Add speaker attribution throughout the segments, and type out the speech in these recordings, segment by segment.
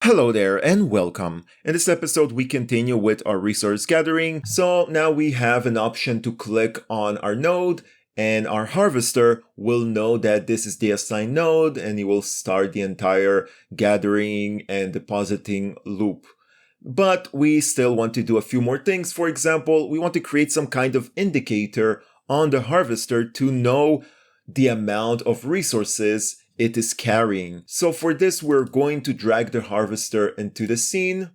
Speaker 1: Hello there and welcome. In this episode, we continue with our resource gathering. So now we have an option to click on our node, and our harvester will know that this is the assigned node, and he will start the entire gathering and depositing loop. But we still want to do a few more things. For example, we want to create some kind of indicator on the harvester to know the amount of resources it is carrying. So for this, we're going to drag the harvester into the scene.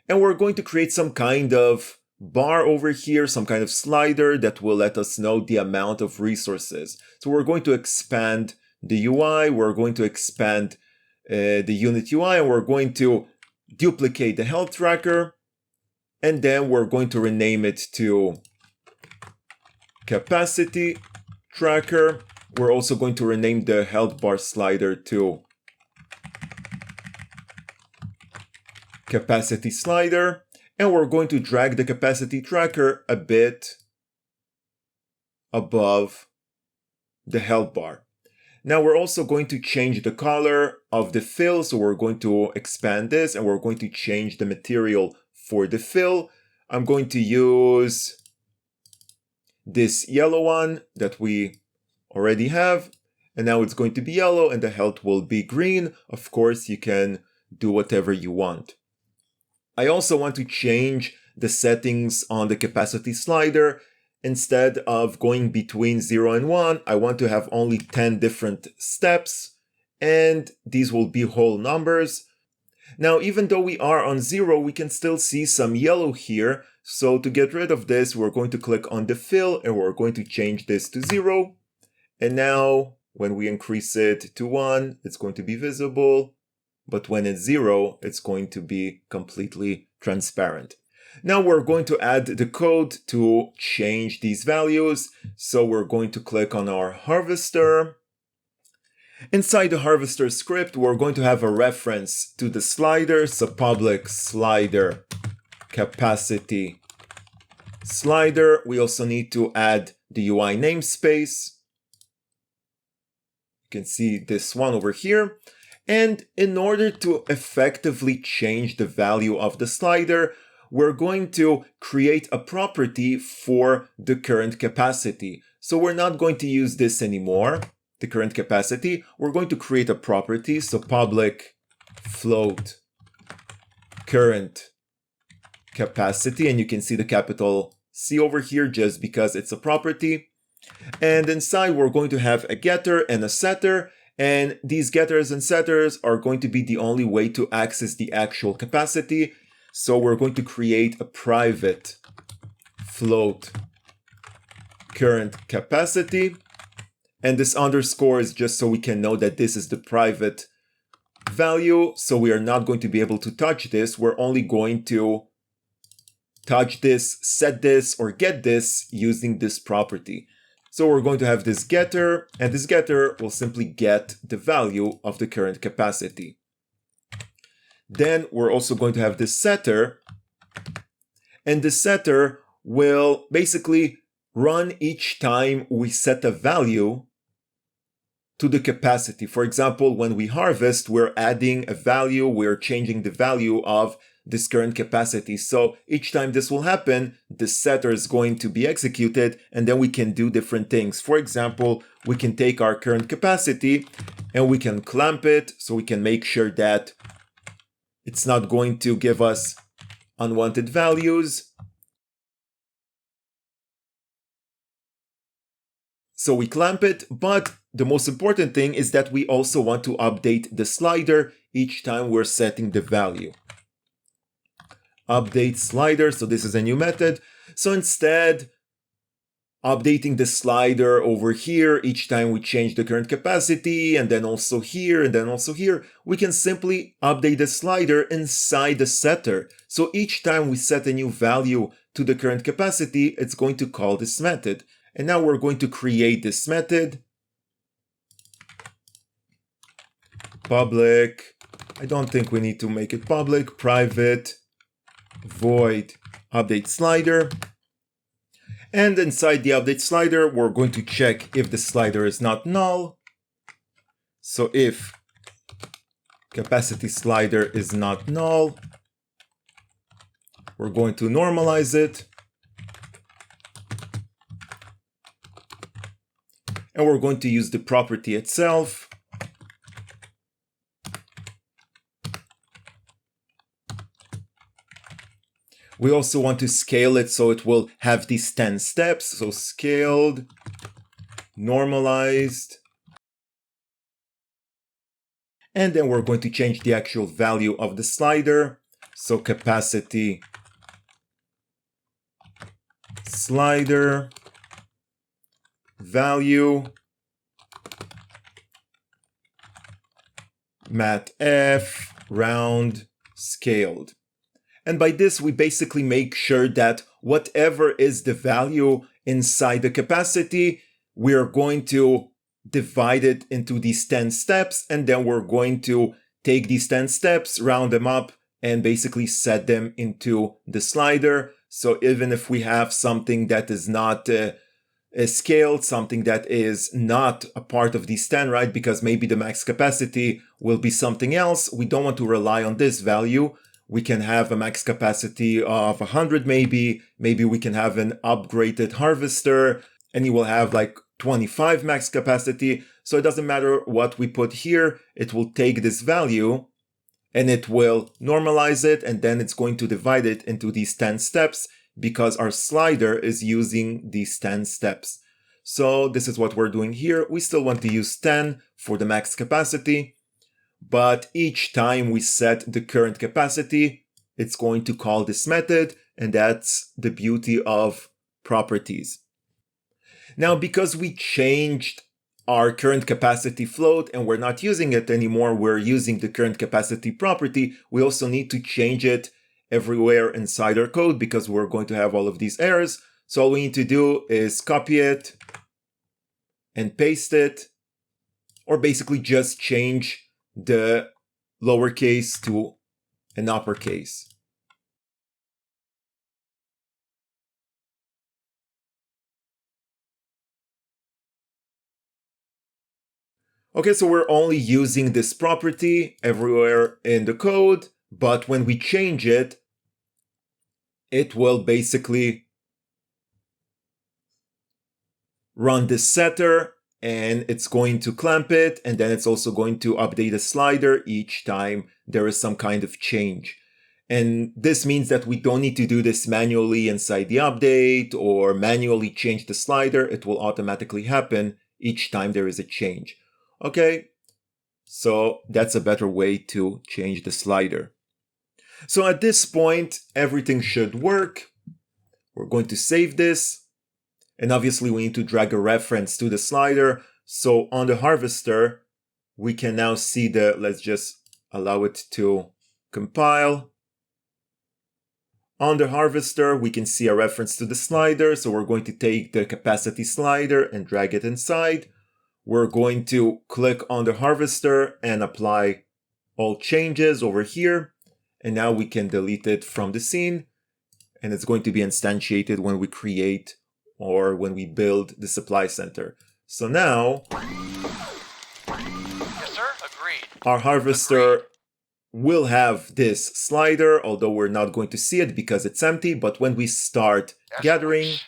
Speaker 1: And we're going to create some kind of bar over here, some kind of slider that will let us know the amount of resources. So we're going to expand the UI, we're going to expand the unit UI, and we're going to duplicate the health tracker. And then we're going to rename it to capacity tracker. We're also going to rename the health bar slider to capacity slider. And we're going to drag the capacity tracker a bit above the health bar. Now we're also going to change the color of the fill. So we're going to expand this and we're going to change the material for the fill. I'm going to use this yellow one that we already have, and now it's going to be yellow and the health will be green. Of course, you can do whatever you want. I also want to change the settings on the capacity slider. Instead of going between 0 and 1, I want to have only 10 different steps, and these will be whole numbers. Now, even though we are on 0, we can still see some yellow here. So to get rid of this, we're going to click on the fill and we're going to change this to 0. And now when we increase it to 1, it's going to be visible. But when it's 0, it's going to be completely transparent. Now we're going to add the code to change these values. So we're going to click on our harvester. Inside the harvester script, we're going to have a reference to the slider. So public slider capacity slider. We also need to add the UI namespace. You can see this one over here. And in order to effectively change the value of the slider, we're going to create a property for the current capacity. So we're not going to use this anymore, the current capacity. We're going to create a property. So public float current capacity. And you can see the capital C over here just because it's a property. And inside we're going to have a getter and a setter, and these getters and setters are going to be the only way to access the actual capacity. So we're going to create a private float current capacity, and this underscore is just so we can know that this is the private value. So we are not going to be able to touch this. We're only going to touch this, set this, or get this using this property. So we're going to have this getter, and this getter will simply get the value of the current capacity. Then we're also going to have this setter, and the setter will basically run each time we set a value to the capacity. For example, when we harvest, we're adding a value, we're changing the value of this current capacity. So each time this will happen, the setter is going to be executed, and then we can do different things. For example, we can take our current capacity and we can clamp it so we can make sure that it's not going to give us unwanted values. So we clamp it, but the most important thing is that we also want to update the slider each time we're setting the value. Update slider, so this is a new method. So instead, updating the slider over here each time we change the current capacity, and then also here, and then also here, we can simply update the slider inside the setter. So each time we set a new value to the current capacity, it's going to call this method. And now we're going to create this method. Public, I don't think we need to make it public, private void update slider. And inside the update slider, we're going to check if the slider is not null. So if capacity slider is not null. We're going to normalize it. And we're going to use the property itself. We also want to scale it so it will have these 10 steps. So scaled, normalized. And then we're going to change the actual value of the slider. So capacity slider value matf round scaled. And by this, we basically make sure that whatever is the value inside the capacity, we are going to divide it into these 10 steps, and then we're going to take these 10 steps, round them up, and basically set them into the slider. So even if we have something that is not scaled, something that is not a part of these 10, right? Because maybe the max capacity will be something else. We don't want to rely on this value. We can have a max capacity of 100 maybe. Maybe we can have an upgraded harvester, and you will have like 25 max capacity. So it doesn't matter what we put here. It will take this value and it will normalize it, and then it's going to divide it into these 10 steps because our slider is using these 10 steps. So this is what we're doing here. We still want to use 10 for the max capacity. But each time we set the current capacity, it's going to call this method, and that's the beauty of properties. Now, because we changed our current capacity float and we're not using it anymore, we're using the current capacity property, we also need to change it everywhere inside our code because we're going to have all of these errors. So all we need to do is copy it and paste it, or basically just change the lowercase to an uppercase. Okay, so we're only using this property everywhere in the code, but when we change it, it will basically run this setter, and it's going to clamp it, and then it's also going to update the slider each time there is some kind of change. And this means that we don't need to do this manually inside the update or manually change the slider. It will automatically happen each time there is a change. Okay, so that's a better way to change the slider. So at this point, everything should work. We're going to save this. And obviously we need to drag a reference to the slider. So on the harvester, we can now see let's just allow it to compile. On the harvester, we can see a reference to the slider. So we're going to take the capacity slider and drag it inside. We're going to click on the harvester and apply all changes over here. And now we can delete it from the scene. And it's going to be instantiated when we create or when we build the supply center. So now,
Speaker 2: yes, sir. Agreed.
Speaker 1: Our harvester will have this slider, although we're not going to see it because it's empty. But when we start gathering,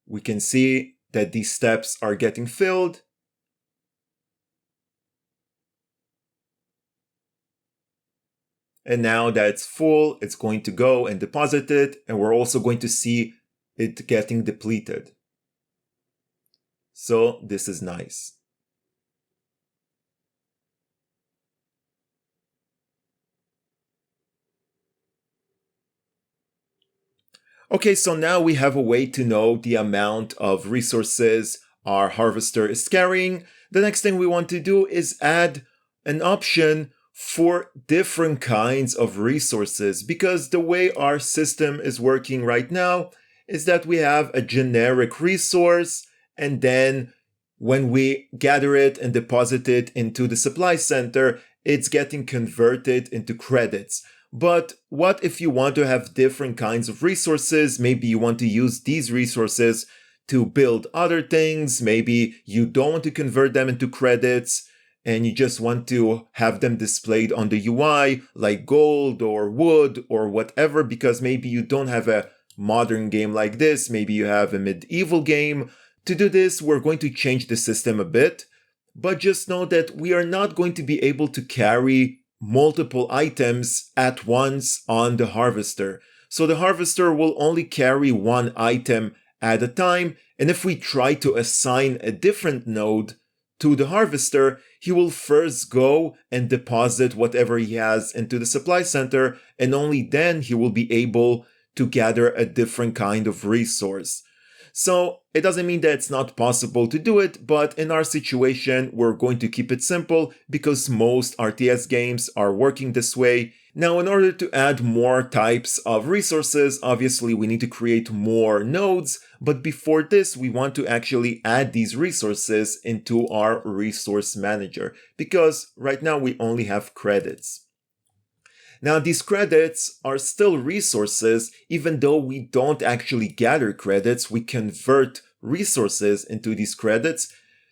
Speaker 1: we can see that these steps are getting filled. And now that it's full, it's going to go and deposit it. And we're also going to see it getting depleted. So this is nice. Okay, so now we have a way to know the amount of resources our harvester is carrying. The next thing we want to do is add an option for different kinds of resources, because the way our system is working right now is that we have a generic resource, and then when we gather it and deposit it into the supply center, it's getting converted into credits. But what if you want to have different kinds of resources? Maybe you want to use these resources to build other things. Maybe you don't want to convert them into credits and you just want to have them displayed on the UI like gold or wood or whatever, because maybe you don't have a modern game like this. Maybe you have a medieval game. To do this, we're going to change the system a bit, but just know that we are not going to be able to carry multiple items at once on the harvester. So the harvester will only carry one item at a time, and if we try to assign a different node to the harvester, he will first go and deposit whatever he has into the supply center, and only then he will be able to gather a different kind of resource. So it doesn't mean that it's not possible to do it, but in our situation, we're going to keep it simple because most RTS games are working this way. Now, in order to add more types of resources, obviously we need to create more nodes, but before this, we want to actually add these resources into our resource manager, because right now we only have credits. Now, these credits are still resources. Even though we don't actually gather credits, we convert resources into these credits.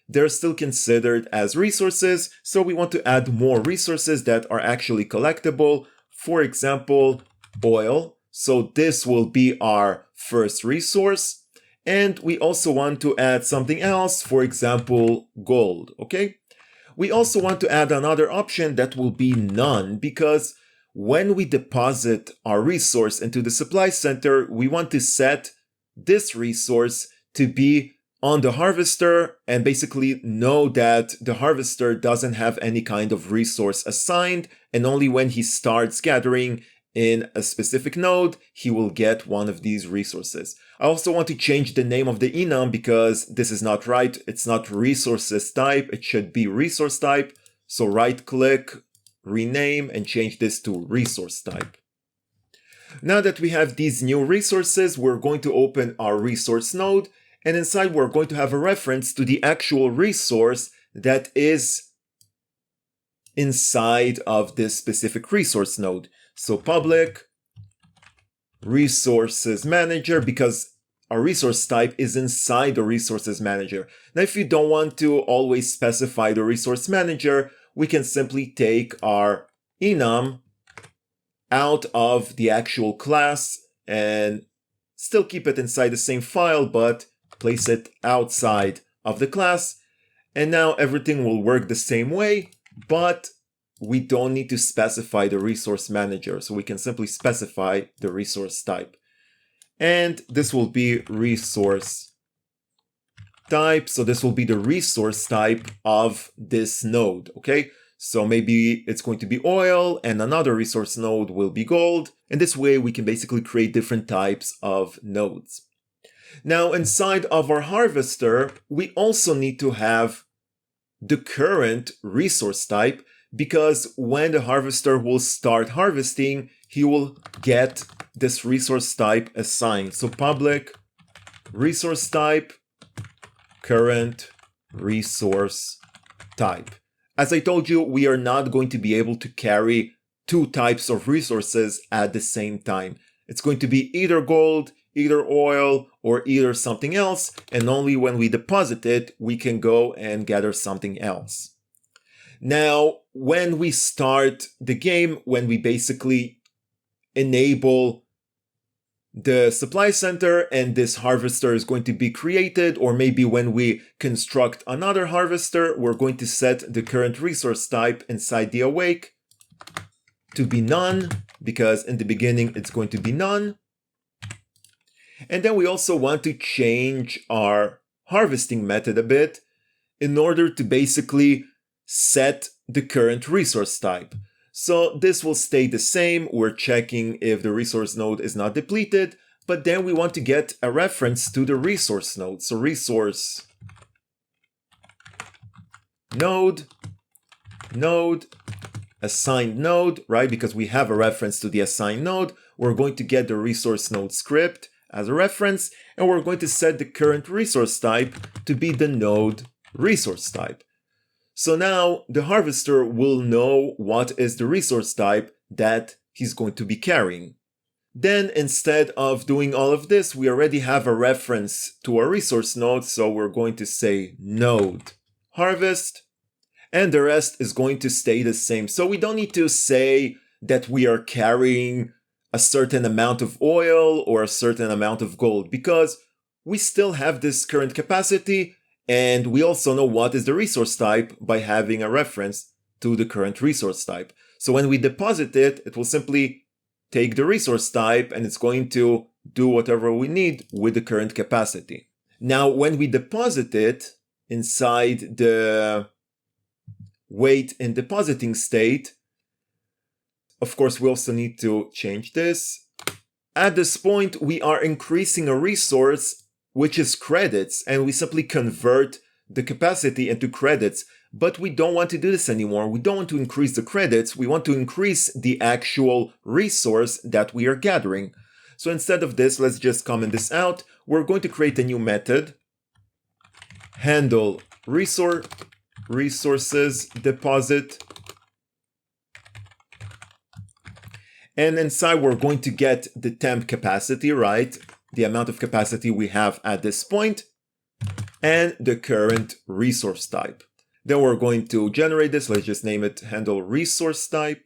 Speaker 1: They're still considered as resources, so we want to add more resources that are actually collectible. For example, oil. So this will be our first resource. And we also want to add something else, for example, gold, okay? We also want to add another option that will be none, because when we deposit our resource into the supply center, we want to set this resource to be on the harvester and basically know that the harvester doesn't have any kind of resource assigned, and only when he starts gathering in a specific node, he will get one of these resources. I also want to change the name of the enum because this is not right. It's not resources type, it should be resource type. So right click, rename, and change this to resource type. Now that we have these new resources, we're going to open our resource node, and inside we're going to have a reference to the actual resource that is inside of this specific resource node. So public resources manager, because our resource type is inside the resources manager. Now, if you don't want to always specify the resource manager, we can simply take our enum out of the actual class and still keep it inside the same file, but place it outside of the class. And now everything will work the same way, but we don't need to specify the resource manager. So we can simply specify the resource type. And this will be resource type. So this will be the resource type of this node, okay? So maybe it's going to be oil and another resource node will be gold. And this way we can basically create different types of nodes. Now inside of our harvester, we also need to have the current resource type, because when the harvester will start harvesting, he will get this resource type assigned. So public resource type, current resource type. As I told you, we are not going to be able to carry two types of resources at the same time. It's going to be either gold, either oil, or either something else, and only when we deposit it, we can go and gather something else. Now, when we start the game, when we basically enable the supply center and this harvester is going to be created, or maybe when we construct another harvester, we're going to set the current resource type inside the awake to be none, because in the beginning it's going to be none. And then we also want to change our harvesting method a bit in order to basically set the current resource type. So this will stay the same. We're checking if the resource node is not depleted, but then we want to get a reference to the resource node. So resource node, assigned node, right? Because we have a reference to the assigned node. We're going to get the resource node script as a reference, and we're going to set the current resource type to be the node resource type. So now the harvester will know what is the resource type that he's going to be carrying. Then instead of doing all of this, we already have a reference to our resource node. So we're going to say node harvest, and the rest is going to stay the same. So we don't need to say that we are carrying a certain amount of oil or a certain amount of gold, because we still have this current capacity, and we also know what is the resource type by having a reference to the current resource type. So when we deposit it, it will simply take the resource type and it's going to do whatever we need with the current capacity. Now, when we deposit it inside the wait in depositing state, of course, we also need to change this. At this point, we are increasing a resource, which is credits, and we simply convert the capacity into credits. But we don't want to do this anymore. We don't want to increase the credits. We want to increase the actual resource that we are gathering. So instead of this, let's just comment this out. We're going to create a new method, handle resources deposit. And inside we're going to get the temp capacity, right? The amount of capacity we have at this point, and the current resource type. Then we're going to generate this. Let's just name it handle resource type.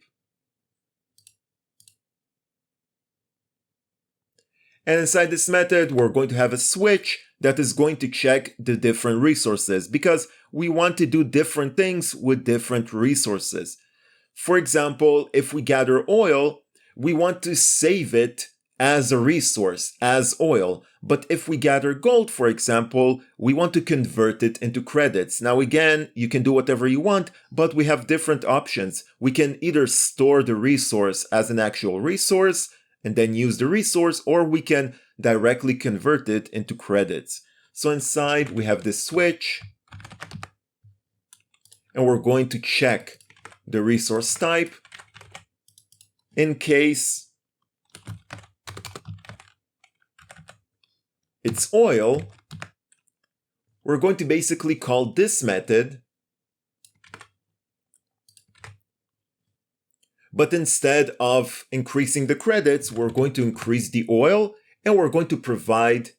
Speaker 1: And inside this method, we're going to have a switch that is going to check the different resources, because we want to do different things with different resources. For example, if we gather oil, we want to save it as a resource, as oil. But if we gather gold, for example, we want to convert it into credits. Now again, you can do whatever you want, but we have different options. We can either store the resource as an actual resource and then use the resource, or we can directly convert it into credits. So inside we have this switch, and we're going to check the resource type. In case it's oil, we're going to basically call this method, but instead of increasing the credits, we're going to increase the oil, and we're going to provide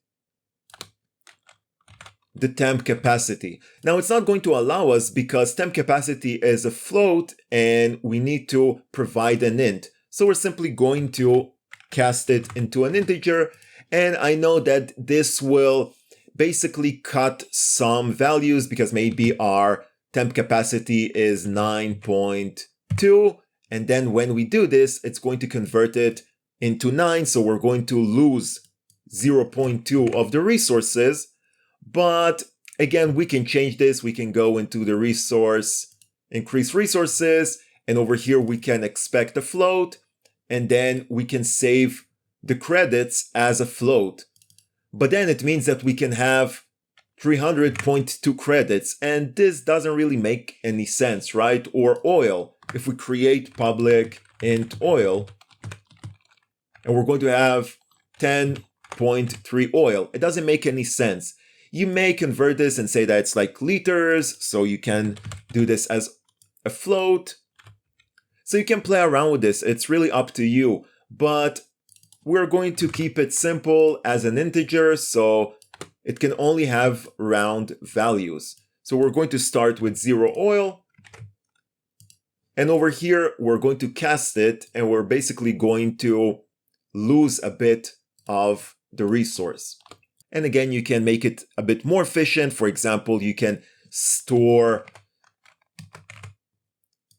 Speaker 1: the temp capacity. Now it's not going to allow us because temp capacity is a float and we need to provide an int. So we're simply going to cast it into an integer. And I know that this will basically cut some values because maybe our temp capacity is 9.2. And then when we do this, it's going to convert it into 9. So we're going to lose 0.2 of the resources. But again, we can change this. We can go into the resource, increase resources. And over here, we can expect a float. And then we can save the credits as a float. But then it means that we can have 300.2 credits. And this doesn't really make any sense, right? Or oil. If we create public int oil, and we're going to have 10.3 oil, it doesn't make any sense. You may convert this and say that it's like liters, so you can do this as a float. So you can play around with this. It's really up to you. But we're going to keep it simple as an integer, so it can only have round values. So we're going to start with 0 oil. And over here, we're going to cast it, and we're basically going to lose a bit of the resource. And again, you can make it a bit more efficient. For example, you can store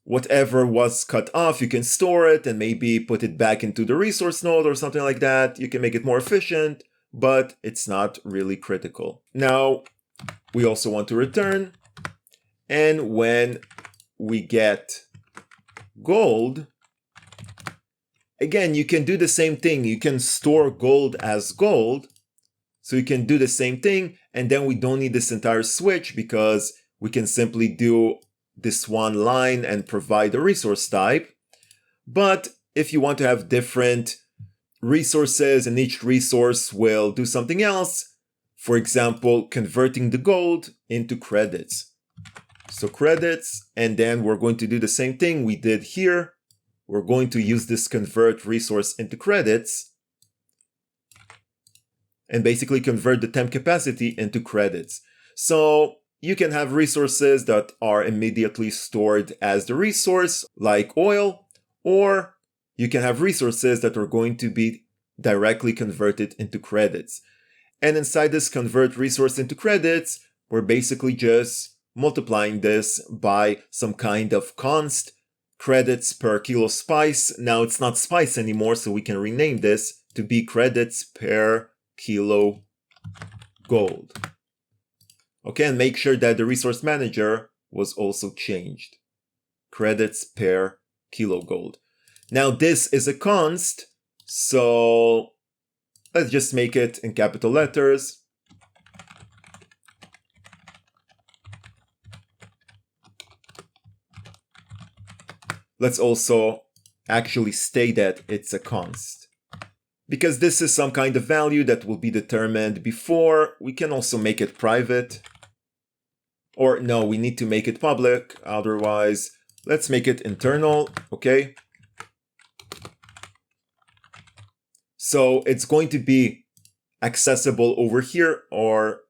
Speaker 1: whatever was cut off, you can store it and maybe put it back into the resource node or something like that. You can make it more efficient, but it's not really critical. Now, we also want to return. And when we get gold, again, you can do the same thing. You can store gold as gold. So you can do the same thing. And then we don't need this entire switch because we can simply do this one line and provide a resource type. But if you want to have different resources and each resource will do something else, for example, converting the gold into credits. So credits, and then we're going to do the same thing we did here. We're going to use this convert resource into credits. and basically convert the temp capacity into credits. So you can have resources that are immediately stored as the resource, like oil, or you can have resources that are going to be directly converted into credits. And inside this convert resource into credits, we're basically just multiplying this by some kind of const, credits per kilo spice. Now it's not spice anymore, so we can rename this to be credits per kilo gold. Okay, and make sure that the resource manager was also changed. Credits per kilo gold. Now this is a const, so let's just make it in capital letters. Let's also actually state that it's a const, because this is some kind of value that will be determined before. We can also make it private. Or no, we need to make it public. Otherwise, let's make it internal, okay? So it's going to be accessible over here, or...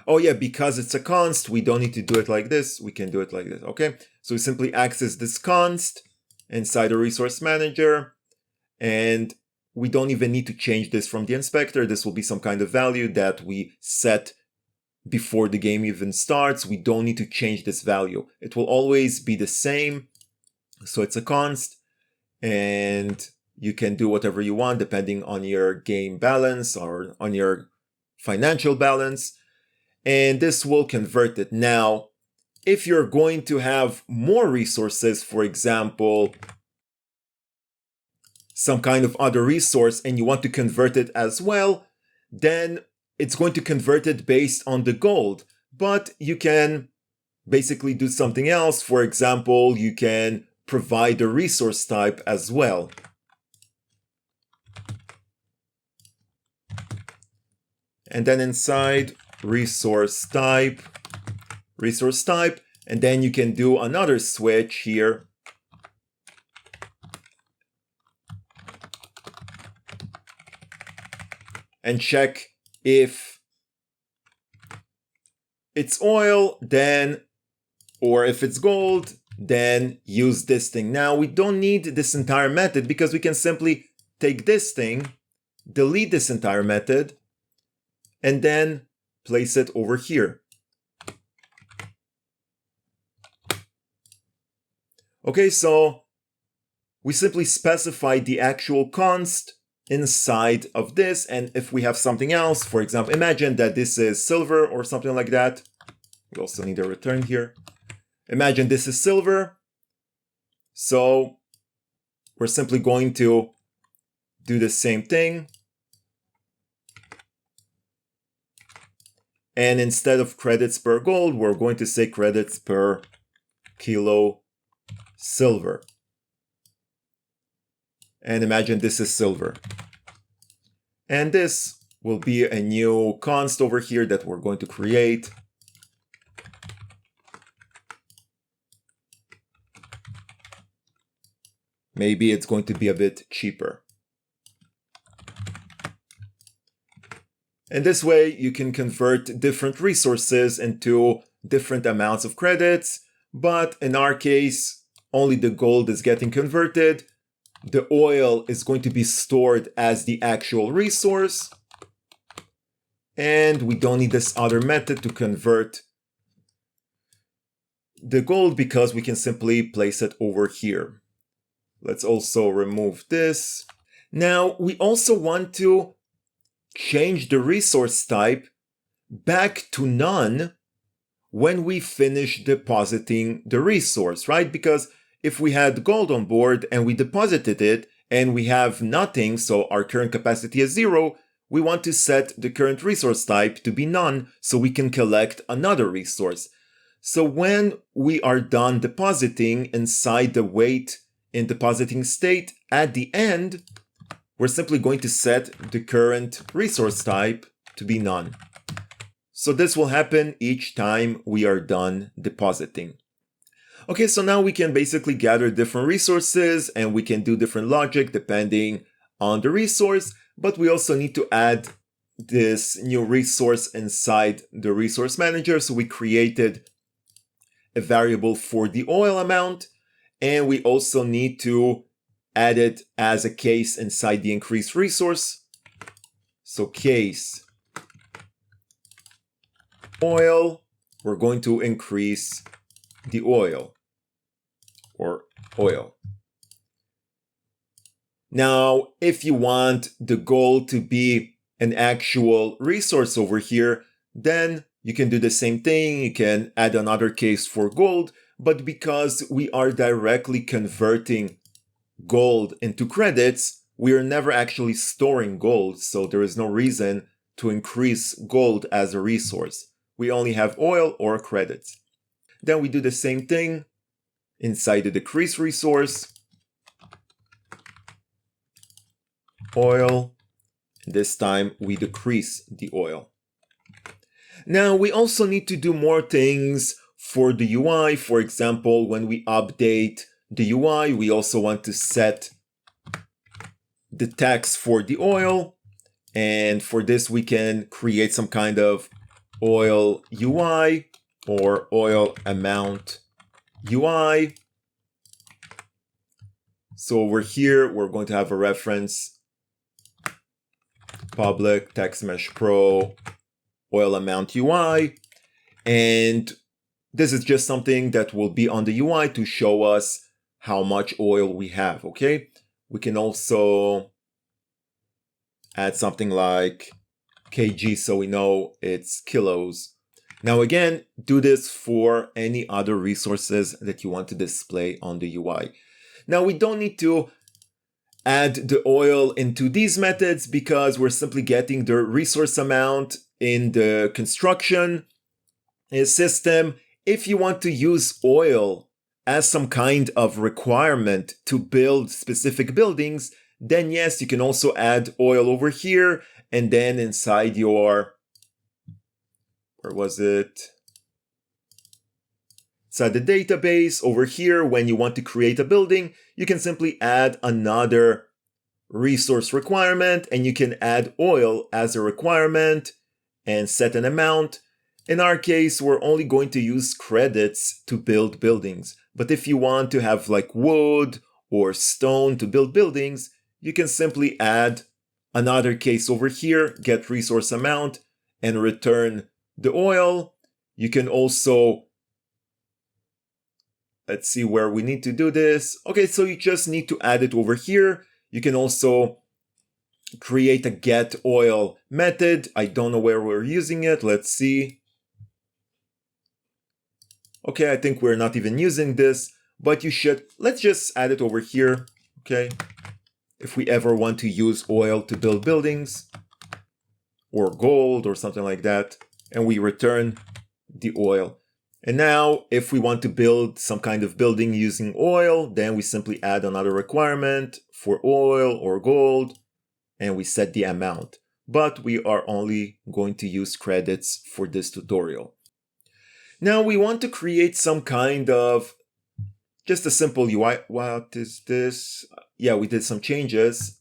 Speaker 1: Oh yeah, because it's a const, we don't need to do it like this. We can do it like this, okay? So we simply access this const inside the resource manager, and we don't even need to change this from the inspector. This will be some kind of value that we set before the game even starts. We don't need to change this value. It will always be the same. So it's a const, and you can do whatever you want depending on your game balance or on your financial balance. And this will convert it. Now, if you're going to have more resources, for example, some kind of other resource, and you want to convert it as well, then it's going to convert it based on the gold. But you can basically do something else. For example, you can provide a resource type as well. And then inside resource type, and then you can do another switch here. And check if it's oil, then, or if it's gold, then use this thing. Now we don't need this entire method because we can simply take this thing, delete this entire method, and then place it over here. Okay, so we simply specify the actual const inside of this, and if we have something else, for example, imagine that this is silver or something like that. We also need a return here. Imagine this is silver. So we're simply going to do the same thing. And instead of credits per gold, we're going to say credits per kilo silver. And imagine this is silver. And this will be a new const over here that we're going to create. Maybe it's going to be a bit cheaper. And this way you can convert different resources into different amounts of credits. But in our case, only the gold is getting converted. The oil is going to be stored as the actual resource. And we don't need this other method to convert the gold because we can simply place it over here. Let's also remove this. Now we also want to change the resource type back to none when we finish depositing the resource, right? Because if we had gold on board and we deposited it and we have nothing, so our current capacity is 0, we want to set the current resource type to be none so we can collect another resource. So when we are done depositing inside the wait in depositing state, at the end, we're simply going to set the current resource type to be none. So this will happen each time we are done depositing. Okay, so now we can basically gather different resources and we can do different logic depending on the resource. but we also need to add this new resource inside the resource manager. So we created a variable for the oil amount, and we also need to add it as a case inside the increase resource. So case oil, we're going to increase the oil or oil. Now, if you want the gold to be an actual resource over here, then you can do the same thing. You can add another case for gold, but because we are directly converting gold into credits, we are never actually storing gold, so there is no reason to increase gold as a resource. We only have oil or credits. Then we do the same thing inside the decrease resource. Oil. This time we decrease the oil. Now we also need to do more things for the UI. For example, when we update the UI, we also want to set the tax for the oil. And for this, we can create some kind of oil UI or oil amount UI. So over here, we're going to have a reference public text mesh pro oil amount UI. And this is just something that will be on the UI to show us how much oil we have, okay? We can also add something like kg so we know it's kilos. Now again, do this for any other resources that you want to display on the UI. Now we don't need to add the oil into these methods because we're simply getting the resource amount in the construction system. If you want to use oil as some kind of requirement to build specific buildings, then yes, you can also add oil over here, and then inside your, where was it? Inside the database over here, when you want to create a building, you can simply add another resource requirement, and you can add oil as a requirement and set an amount. In our case, we're only going to use credits to build buildings. But if you want to have like wood or stone to build buildings, you can simply add another case over here, get resource amount, and return the oil. You can also, let's see where we need to do this. Okay, so you just need to add it over here. You can also create a get oil method. I don't know where we're using it. Let's see. Okay, I think we're not even using this, but you should. Let's just add it over here. Okay. If we ever want to use oil to build buildings or gold or something like that, and we return the oil. And now if we want to build some kind of building using oil, then we simply add another requirement for oil or gold, and we set the amount. But we are only going to use credits for this tutorial. Now we want to create some kind of just a simple UI. What is this? Yeah, we did some changes.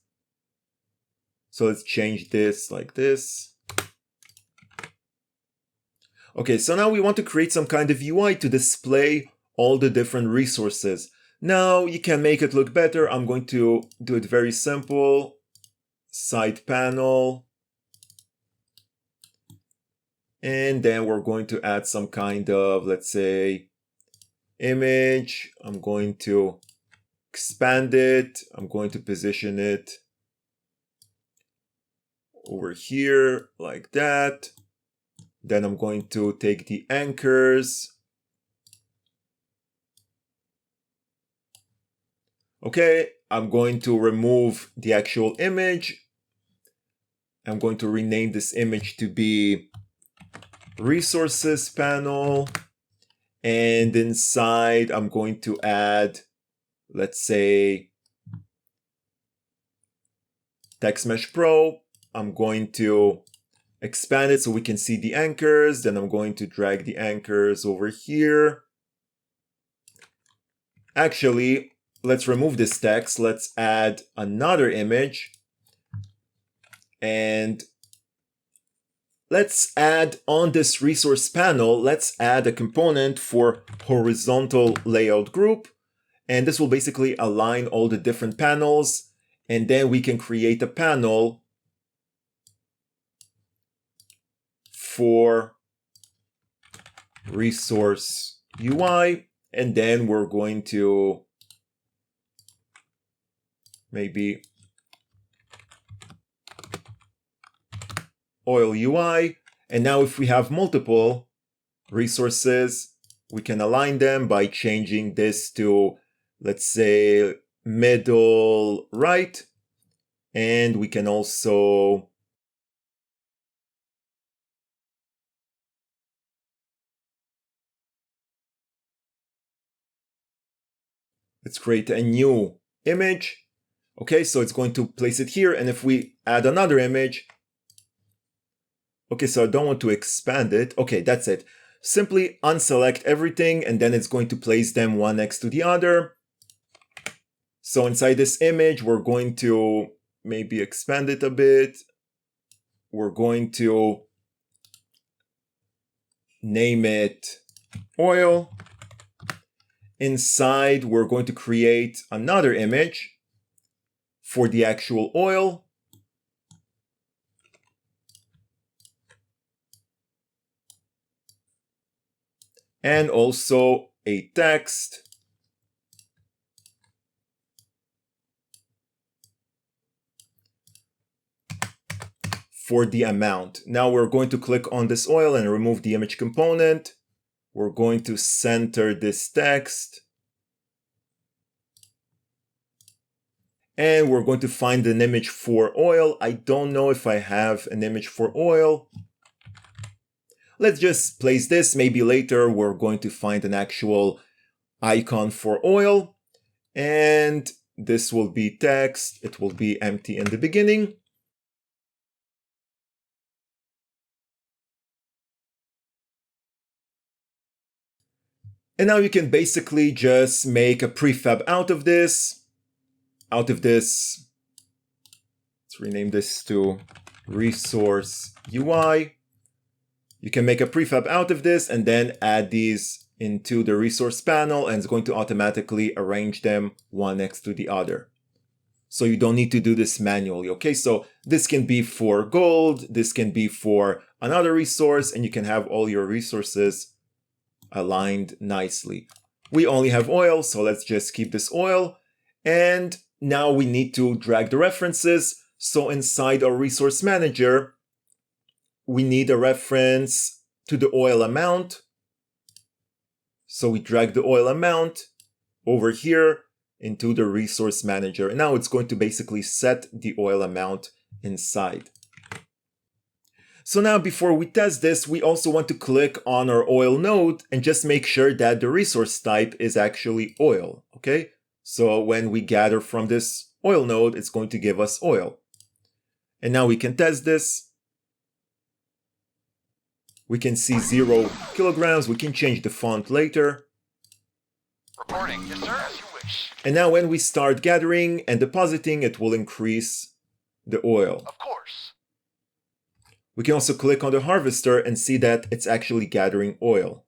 Speaker 1: So let's change this like this. Okay, so now we want to create some kind of UI to display all the different resources. Now you can make it look better. I'm going to do it very simple. Side panel. And then we're going to add some kind of, let's say, image. I'm going to expand it. I'm going to position it over here like that. Then I'm going to take the anchors. Okay, I'm going to remove the actual image. I'm going to rename this image to be resources panel. And inside, I'm going to add, let's say, Text Mesh Pro. I'm going to expand it so we can see the anchors. Then I'm going to drag the anchors over here. Actually, let's remove this text. Let's add another image. And let's add on this resource panel, let's add a component for horizontal layout group. And this will basically align all the different panels. And then we can create a panel for resource UI. And then we're going to maybe oil UI. And now if we have multiple resources, we can align them by changing this to, let's say, middle right. And we can also let's create a new image. Okay, so it's going to place it here. And if we add another image, okay, so I don't want to expand it. Okay, that's it. Simply unselect everything and then it's going to place them one next to the other. So inside this image, we're going to maybe expand it a bit. We're going to name it oil. Inside, we're going to create another image for the actual oil. And also a text for the amount. Now we're going to click on this oil and remove the image component. We're going to center this text. And we're going to find an image for oil. I don't know if I have an image for oil. Let's just place this. Maybe later we're going to find an actual icon for oil. And this will be text. It will be empty in the beginning. And now you can basically just make a prefab out of this. Let's rename this to resource UI. You can make a prefab out of this and then add these into the resource panel, and it's going to automatically arrange them one next to the other. So you don't need to do this manually, okay? So this can be for gold, this can be for another resource, and you can have all your resources aligned nicely. We only have oil, so let's just keep this oil. And now we need to drag the references. So inside our resource manager, we need a reference to the oil amount. So we drag the oil amount over here into the resource manager. And now it's going to basically set the oil amount inside. So now before we test this, we also want to click on our oil node and just make sure that the resource type is actually oil, okay? So when we gather from this oil node, it's going to give us oil. And now we can test this. We can see 0 kilograms. We can change the font later.
Speaker 2: Reporting, yes sir, as you wish.
Speaker 1: And now when we start gathering and depositing, it will increase the oil.
Speaker 2: Of course.
Speaker 1: We can also click on the harvester and see that it's actually gathering oil.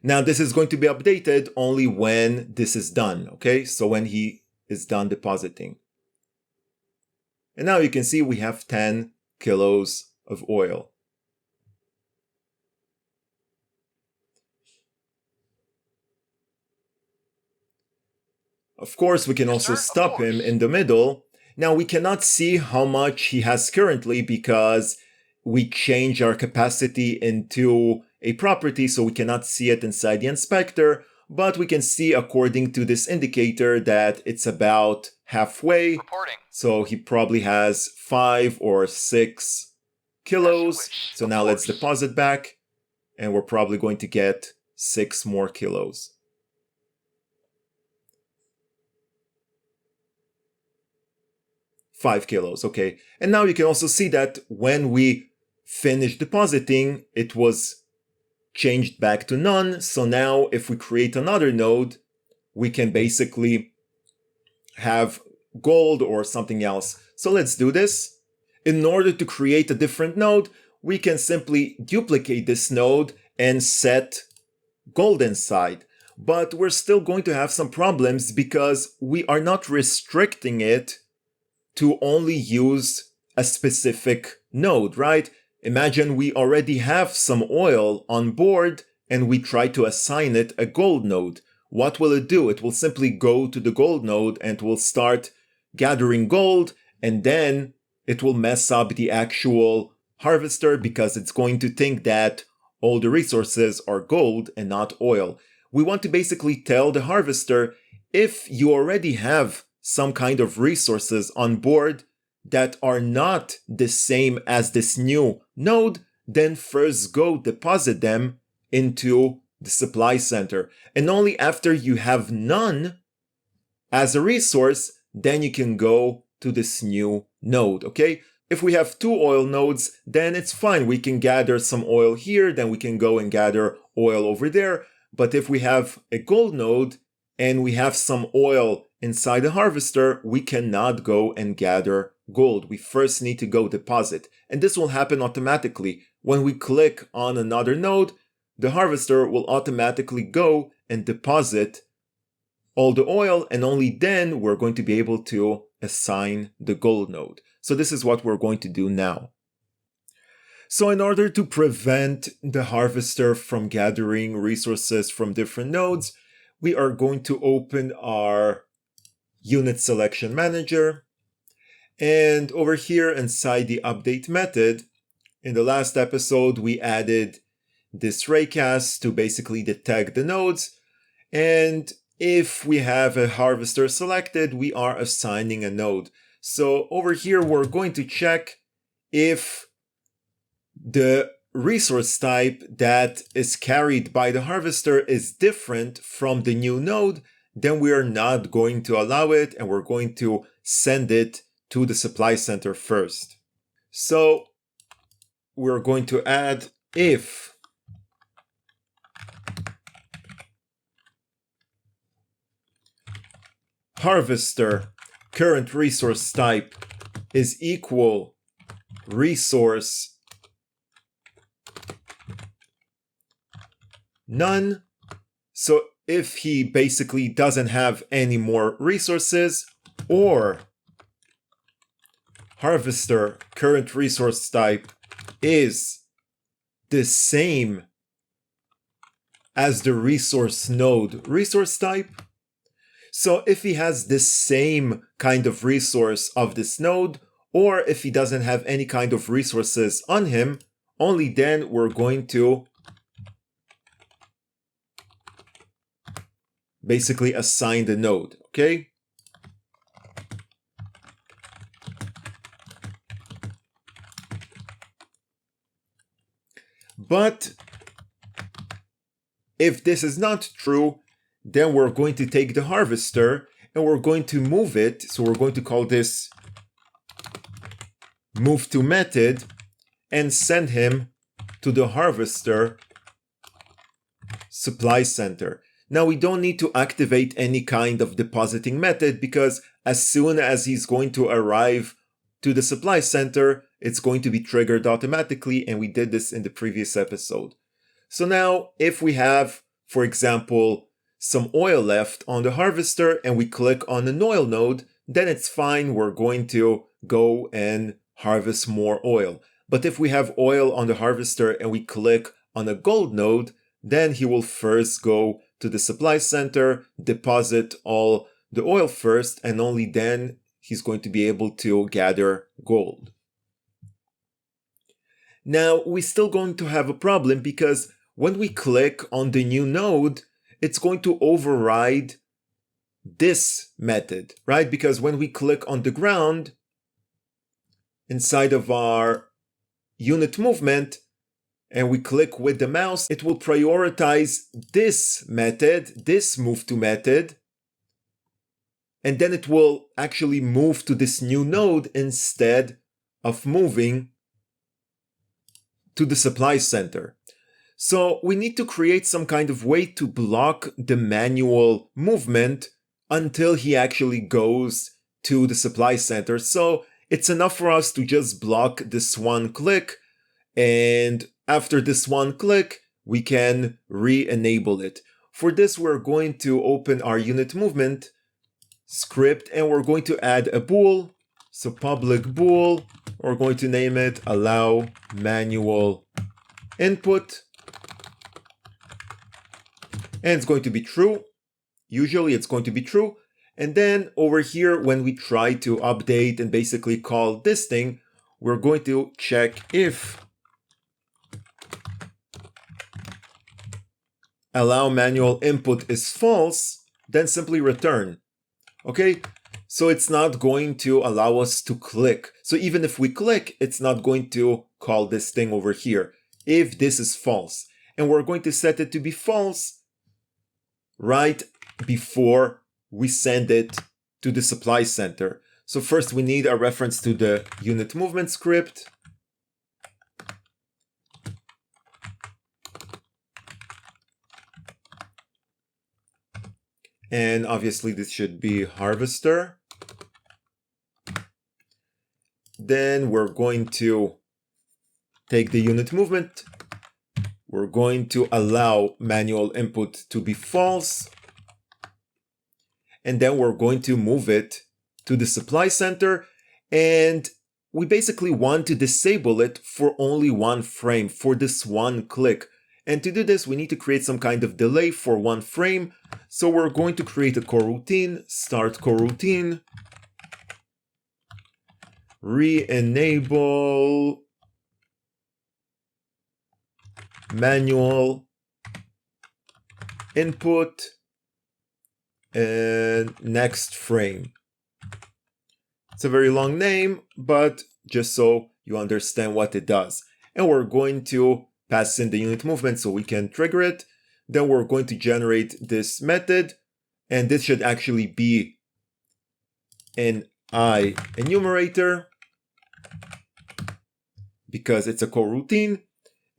Speaker 1: Now this is going to be updated only when this is done, okay? So when he is done depositing. And now you can see we have 10 kilos of oil. Of course, we can also stop him in the middle. Now we cannot see how much he has currently because we change our capacity into a property, so we cannot see it inside the inspector, but we can see according to this indicator that it's about halfway.
Speaker 2: Reporting.
Speaker 1: So he probably has 5 or 6 kilos. So now let's deposit back, and we're probably going to get 6 more kilos. 5 kilos, okay? And now you can also see that when we finish depositing, it was changed back to none. So now if we create another node, we can basically have gold or something else. So let's do this. In order to create a different node, we can simply duplicate this node and set gold inside. But we're still going to have some problems because we are not restricting it to only use a specific node, right? Imagine we already have some oil on board and we try to assign it a gold node. What will it do? It will simply go to the gold node and will start gathering gold, and then it will mess up the actual harvester because it's going to think that all the resources are gold and not oil. We want to basically tell the harvester, if you already have some kind of resources on board that are not the same as this new node, then first go deposit them into the supply center. And only after you have none as a resource, then you can go to this new node, okay? If we have 2 oil nodes, then it's fine. We can gather some oil here, then we can go and gather oil over there. But if we have a gold node and we have some oil inside the harvester, we cannot go and gather gold. We first need to go deposit. And this will happen automatically. When we click on another node, the harvester will automatically go and deposit all the oil, and only then we're going to be able to assign the gold node. So this is what we're going to do now. So in order to prevent the harvester from gathering resources from different nodes, we are going to open our unit selection manager. And over here inside the update method, in the last episode, we added this raycast to basically detect the nodes. And if we have a harvester selected, we are assigning a node. So over here, we're going to check if the resource type that is carried by the harvester is different from the new node, then we are not going to allow it, and we're going to send it to the supply center first. So we're going to add if harvester current resource type is equal resource none. So if he basically doesn't have any more resources, or harvester current resource type is the same as the resource node resource type. So if he has the same kind of resource of this node, or if he doesn't have any kind of resources on him, only then we're going to basically assign the node, okay? But if this is not true, then we're going to take the harvester and we're going to move it. So we're going to call this move to method and send him to the harvester supply center. Now we don't need to activate any kind of depositing method, because as soon as he's going to arrive to the supply center, it's going to be triggered automatically, and we did this in the previous episode. So now if we have, for example, some oil left on the harvester and we click on an oil node, then it's fine. We're going to go and harvest more oil. But if we have oil on the harvester and we click on a gold node, then he will first go to the supply center, deposit all the oil first, and only then he's going to be able to gather gold. Now, we're still going to have a problem, because when we click on the new node, it's going to override this method, right? Because when we click on the ground inside of our unit movement and we click with the mouse, it will prioritize this method, this move to method, and then it will actually move to this new node instead of moving to the supply center. So we need to create some kind of way to block the manual movement until he actually goes to the supply center. So it's enough for us to just block this one click, and after this one click, we can re-enable it. For this, we're going to open our unit movement script, and we're going to add a bool. So public bool, we're going to name it allow manual input, and it's going to be true. Usually it's going to be true. And then over here, when we try to update and basically call this thing, we're going to check if allow manual input is false, then simply return. Okay, so it's not going to allow us to click. So even if we click, it's not going to call this thing over here if this is false. And we're going to set it to be false right before we send it to the supply center. So first we need a reference to the unit movement script. And obviously this should be harvester. Then we're going to take the unit movement. We're going to allow manual input to be false. And then we're going to move it to the supply center. And we basically want to disable it for only one frame, for this one click. And to do this, we need to create some kind of delay for one frame. So we're going to create a coroutine, start coroutine, re-enable manual input, and next frame. It's a very long name, but just so you understand what it does. And we're going to pass in the unit movement so we can trigger it. Then we're going to generate this method, and this should actually be an I enumerator because it's a coroutine.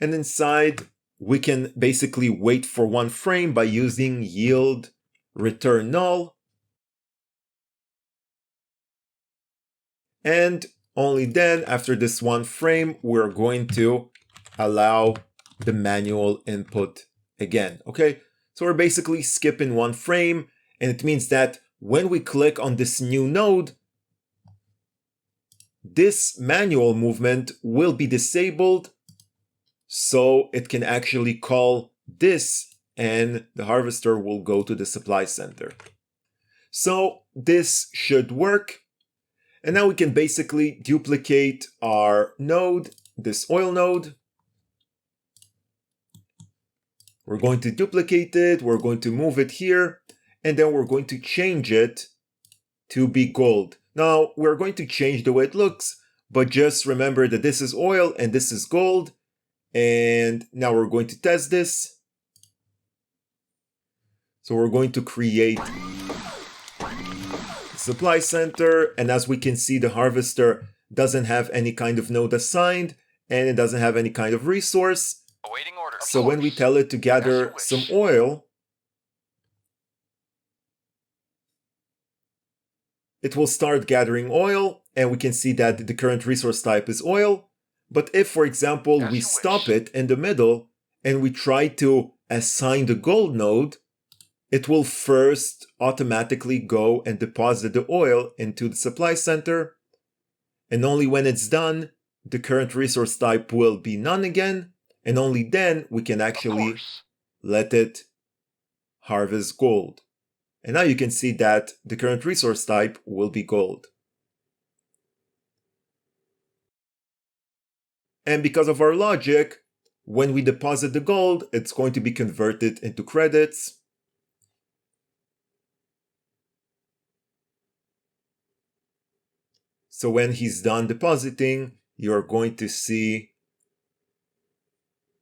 Speaker 1: And inside, we can basically wait for one frame by using yield return null. And only then, after this one frame, we're going to allow the manual input again. Okay, so we're basically skipping one frame, and it means that when we click on this new node, this manual movement will be disabled, so it can actually call this, and the harvester will go to the supply center. So this should work. And now we can basically duplicate our node, this oil node. We're going to duplicate it, we're going to move it here, and then we're going to change it to be gold. Now, we're going to change the way it looks, but just remember that this is oil and this is gold. And now we're going to test this. So we're going to create a supply center, and as we can see, the harvester doesn't have any kind of node assigned, and it doesn't have any kind of resource.
Speaker 2: Awaiting order.
Speaker 1: So when we tell it to gather some oil, it will start gathering oil, and we can see that the current resource type is oil. But if, for example, we stop it in the middle and we try to assign the gold node, it will first automatically go and deposit the oil into the supply center. And only when it's done, the current resource type will be none again. And only then we can actually let it harvest gold. And now you can see that the current resource type will be gold. And because of our logic, when we deposit the gold, it's going to be converted into credits. So when he's done depositing, you're going to see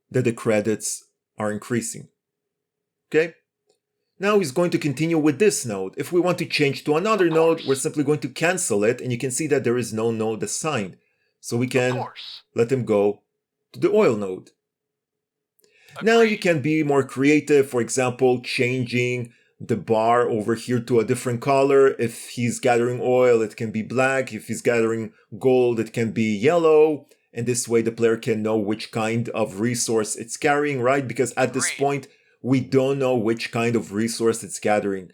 Speaker 1: that the credits are increasing. Okay? Now he's going to continue with this node. If we want to change to another node, we're simply going to cancel it, and you can see that there is no node assigned. So we can let him go to the oil node. Now you can be more creative, for example, changing the bar over here to a different color. If he's gathering oil, it can be black. If he's gathering gold, it can be yellow. And this way the player can know which kind of resource it's carrying, right? Because at this point, we don't know which kind of resource it's gathering.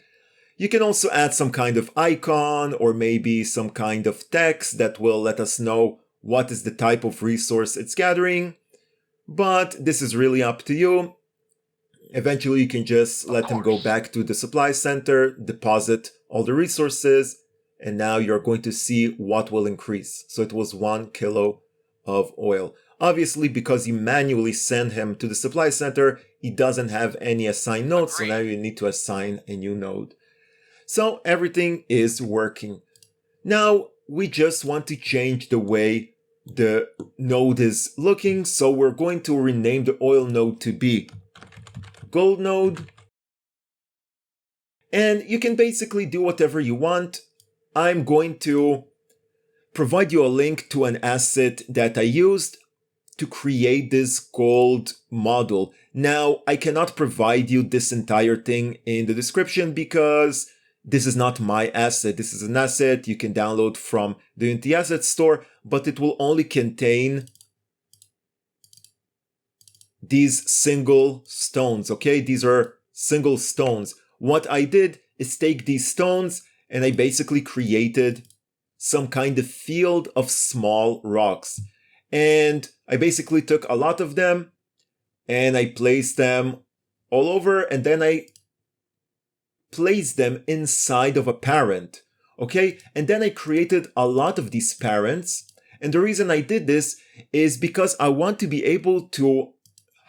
Speaker 1: You can also add some kind of icon or maybe some kind of text that will let us know what is the type of resource it's gathering. But this is really up to you. Eventually, you can just let him go back to the supply center, deposit all the resources, and now you're going to see what will increase. So it was 1 kilo of oil. Obviously, because you manually send him to the supply center, he doesn't have any assigned nodes, so now you need to assign a new node. So everything is working. Now, we just want to change the way the node is looking, so we're going to rename the oil node to be gold node. And you can basically do whatever you want. I'm going to provide you a link to an asset that I used to create this gold model. Now, I cannot provide you this entire thing in the description because this is not my asset. This is an asset you can download from the Unity Asset Store, but it will only contain these single stones, okay? These are single stones. What I did is take these stones and I basically created some kind of field of small rocks. And I basically took a lot of them and I placed them all over, and then I placed them inside of a parent, okay? And then I created a lot of these parents. And the reason I did this is because I want to be able to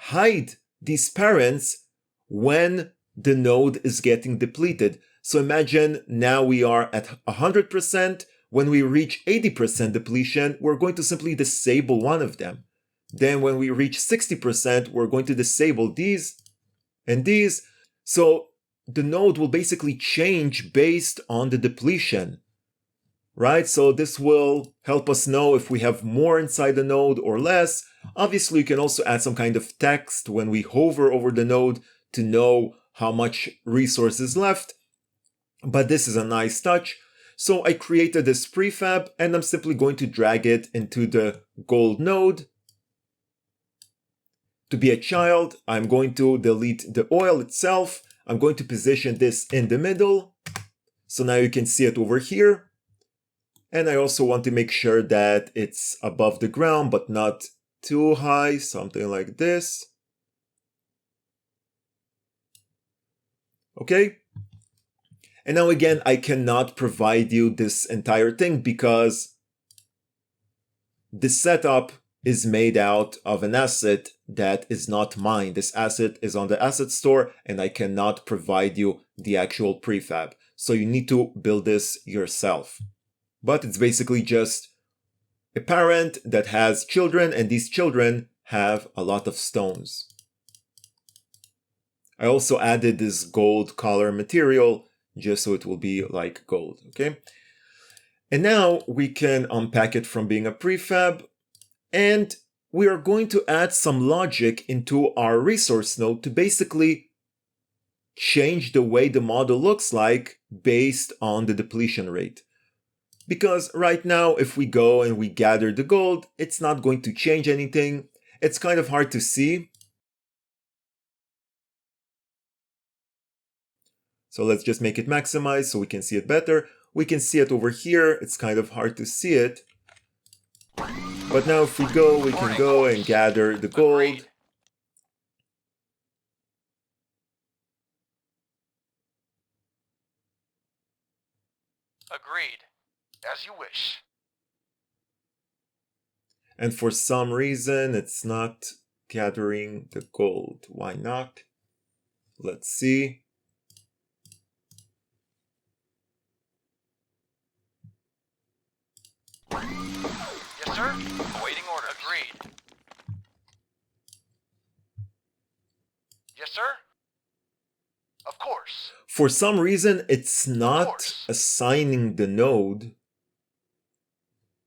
Speaker 1: hide these parents when the node is getting depleted. So imagine now we are at 100%. When we reach 80% depletion, we're going to simply disable one of them. Then when we reach 60%, we're going to disable these and these. So the node will basically change based on the depletion, right? So this will help us know if we have more inside the node or less. Obviously, you can also add some kind of text when we hover over the node to know how much resource is left. But this is a nice touch. So I created this prefab and I'm simply going to drag it into the gold node. To be a child, I'm going to delete the oil itself. I'm going to position this in the middle. So now you can see it over here. And I also want to make sure that it's above the ground, but not too high, something like this. Okay. And now again, I cannot provide you this entire thing because the setup is made out of an asset that is not mine. This asset is on the asset store and I cannot provide you the actual prefab. So you need to build this yourself. But it's basically just a parent that has children, and these children have a lot of stones. I also added this gold color material just so it will be like gold, okay? And now we can unpack it from being a prefab, and we are going to add some logic into our resource node to basically change the way the model looks like based on the depletion rate. Because right now, if we go and we gather the gold, it's not going to change anything. It's kind of hard to see. So let's just make it maximized so we can see it better. We can see it over here. It's kind of hard to see it. But now if we can go and gather the gold.
Speaker 2: Agreed. As you wish.
Speaker 1: And for some reason, it's not gathering the gold. Why not? Let's see.
Speaker 2: Yes, sir. Awaiting order. Agreed. Yes, sir. Of course.
Speaker 1: For some reason, it's not
Speaker 2: course.
Speaker 1: assigning the node,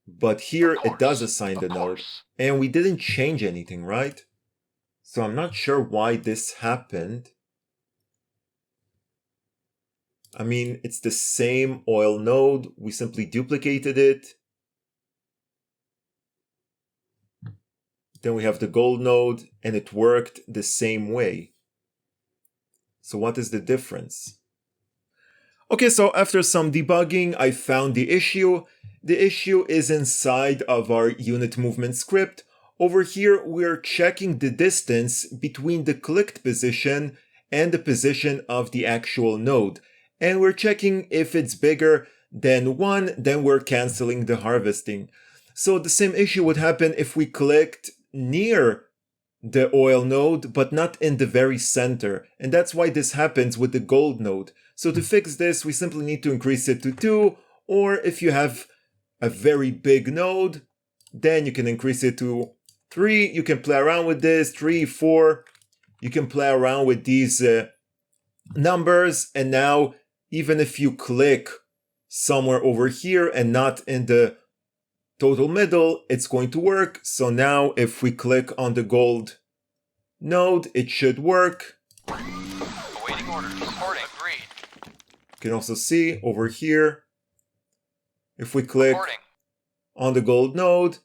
Speaker 1: but here it does assign the node. And we didn't change anything, right? So I'm not sure why this happened. I mean, it's the same oil node. We simply duplicated it. Then we have the gold node, and it worked the same way. So what is the difference? Okay, so after some debugging, I found the issue. The issue is inside of our unit movement script. Over here, we're checking the distance between the clicked position and the position of the actual node. And we're checking if it's bigger than 1, then we're canceling the harvesting. So the same issue would happen if we clicked near the oil node, but not in the very center. And that's why this happens with the gold node. So to fix this, we simply need to increase it to 2, or if you have a very big node, then you can increase it to 3. You can play around with this, 3, 4. You can play around with these numbers. And now, even if you click somewhere over here and not in the total middle, it's going to work. So now if we click on the gold node, it should work.
Speaker 2: Awaiting orders. Reporting. Agreed.
Speaker 1: You can also see over here, if we click on the gold node,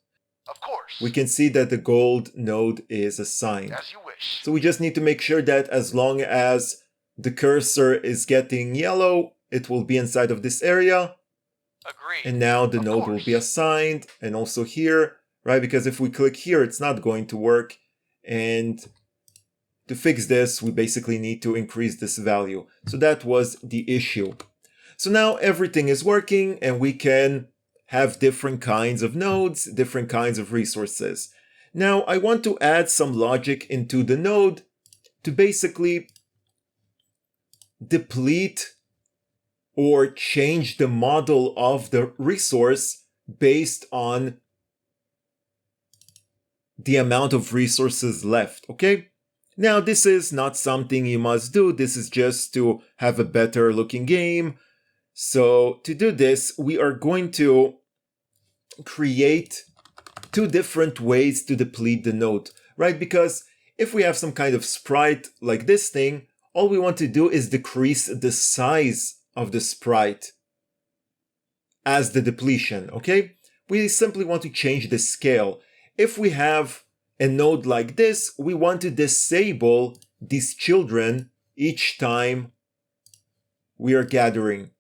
Speaker 2: of course,
Speaker 1: we can see that the gold node is assigned.
Speaker 2: As you wish.
Speaker 1: So we just need to make sure that as long as the cursor is getting yellow, it will be inside of this area.
Speaker 2: Agreed.
Speaker 1: And now the node will be assigned, and also here, right? Because if we click here, it's not going to work. And to fix this, we basically need to increase this value. So that was the issue. So now everything is working, and we can have different kinds of nodes, different kinds of resources. Now I want to add some logic into the node to basically deplete or change the model of the resource based on the amount of resources left, okay? Now, this is not something you must do. This is just to have a better looking game. So to do this, we are going to create 2 different ways to deplete the node, right? Because if we have some kind of sprite like this thing, all we want to do is decrease the size of the sprite as the depletion, okay? We simply want to change the scale. If we have a node like this, we want to disable these children each time we are gathering,